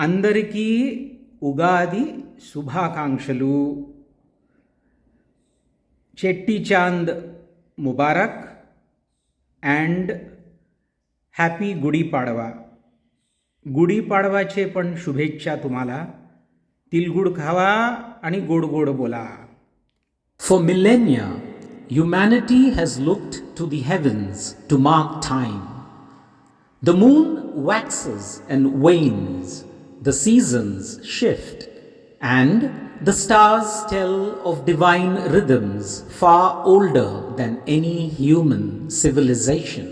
అందరికీ ఉగాది శుభాకాంక్షలు. చెట్టి చాంద్ ముబారక్ and हॅपी गुढीपाडवा. गुढीपाडवाचे पण शुभेच्छा तुम्हाला. तिलगुड खावा आणि गोड गोड बोला. For millennia, humanity has looked to the heavens to mark time. The moon waxes and wanes, the seasons shift, and the stars tell of divine rhythms far older than any human civilization.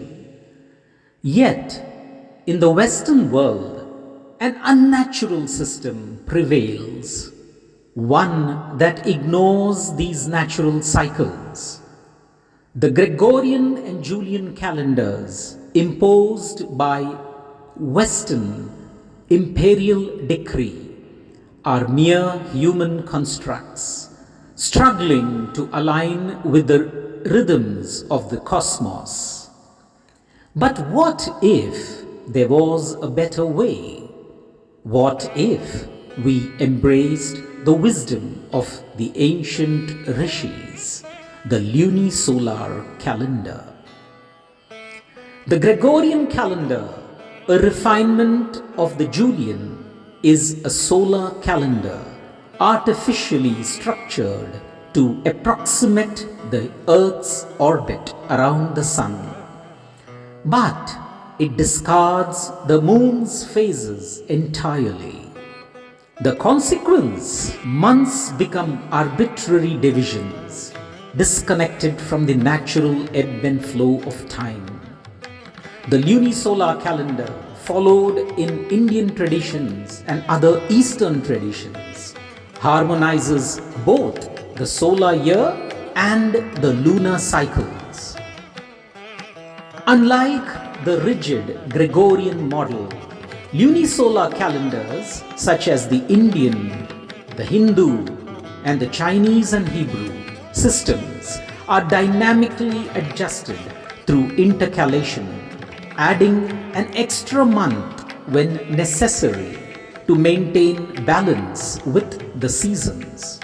Yet, in the Western world, an unnatural system prevails, one that ignores these natural cycles. The Gregorian and Julian calendars, imposed by Western imperial decree, are mere human constructs, struggling to align with the rhythms of the cosmos. But what if there was a better way? What if we embraced the wisdom of the ancient rishis, the Lunisolar Calendar? The Gregorian calendar, a refinement of the Julian, is a solar calendar artificially structured to approximate the Earth's orbit around the Sun. But it discards the moon's phases entirely. The consequence, months become arbitrary divisions, disconnected from the natural ebb and flow of time. The lunisolar calendar, followed in Indian traditions and other Eastern traditions, harmonizes both the solar year and the lunar cycles. Unlike the rigid Gregorian model, lunisolar calendars such as the Indian, the Hindu, and the Chinese and Hebrew systems are dynamically adjusted through intercalation, adding an extra month when necessary to maintain balance with the seasons.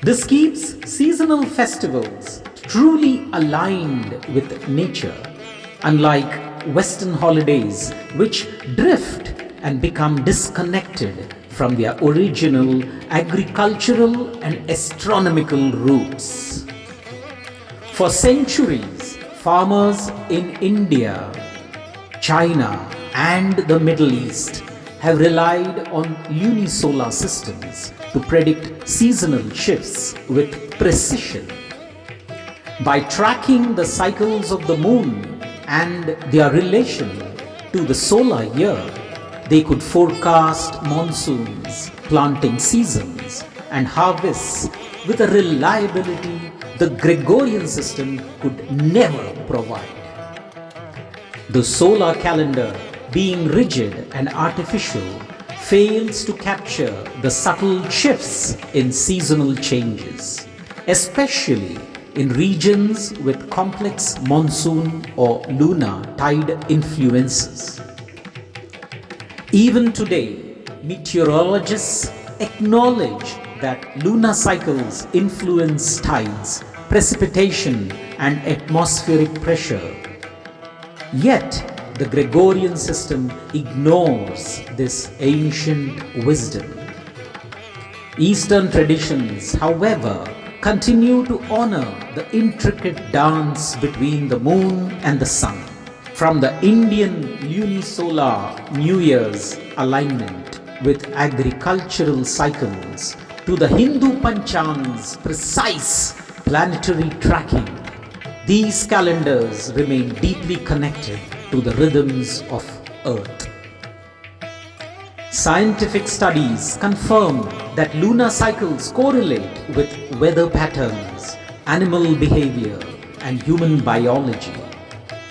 This keeps seasonal festivals truly aligned with nature, unlike Western holidays which drift and become disconnected from their original agricultural and astronomical roots. For centuries, farmers in India, China, and the Middle East have relied on lunisolar systems to predict seasonal shifts with precision. By tracking the cycles of the moon and their relation to the solar year, they could forecast monsoons, planting seasons, and harvests with a reliability the Gregorian system could never provide. The solar calendar, being rigid and artificial, fails to capture the subtle shifts in seasonal changes, especially in regions with complex monsoon or lunar tide influences. Even today, meteorologists acknowledge that lunar cycles influence tides, precipitation, and atmospheric pressure. Yet, the Gregorian system ignores this ancient wisdom. Eastern traditions, however, continue to honor the intricate dance between the moon and the sun. From the Indian lunisolar New Year's alignment with agricultural cycles to the Hindu Panchang's precise planetary tracking, these calendars remain deeply connected to the rhythms of Earth. Scientific studies confirm that lunar cycles correlate with weather patterns, animal behavior, and human biology.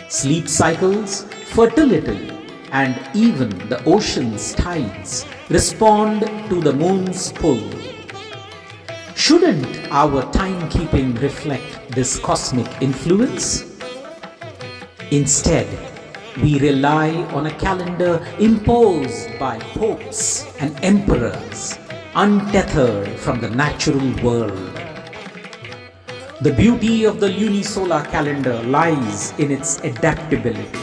Sleep cycles, fertility, and even the ocean's tides respond to the moon's pull. Shouldn't our timekeeping reflect this cosmic influence? Instead, We rely on a calendar imposed by popes and emperors, untethered from the natural world. The beauty of the Lunisolar calendar lies in its adaptability.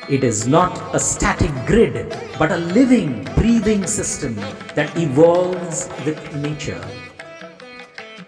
It is not a static grid, but a living, breathing system that evolves with nature.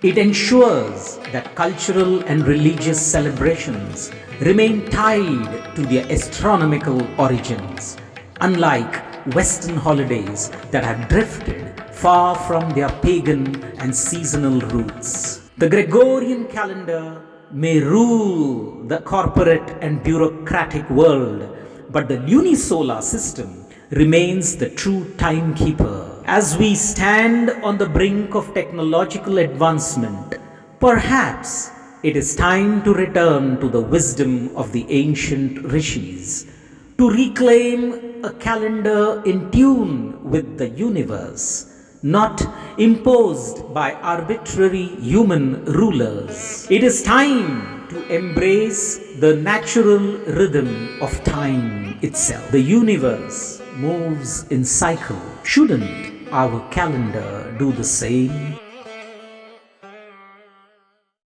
It ensures that cultural and religious celebrations remain tied to their astronomical origins, unlike Western holidays that have drifted far from their pagan and seasonal roots. The Gregorian calendar may rule the corporate and bureaucratic world, but the lunisolar system remains the true timekeeper. As we stand on the brink of technological advancement, perhaps it is time to return to the wisdom of the ancient rishis, to reclaim a calendar in tune with the universe, not imposed by arbitrary human rulers. It is time to embrace the natural rhythm of time itself. The universe moves in cycle. Shouldn't our calendar do the same?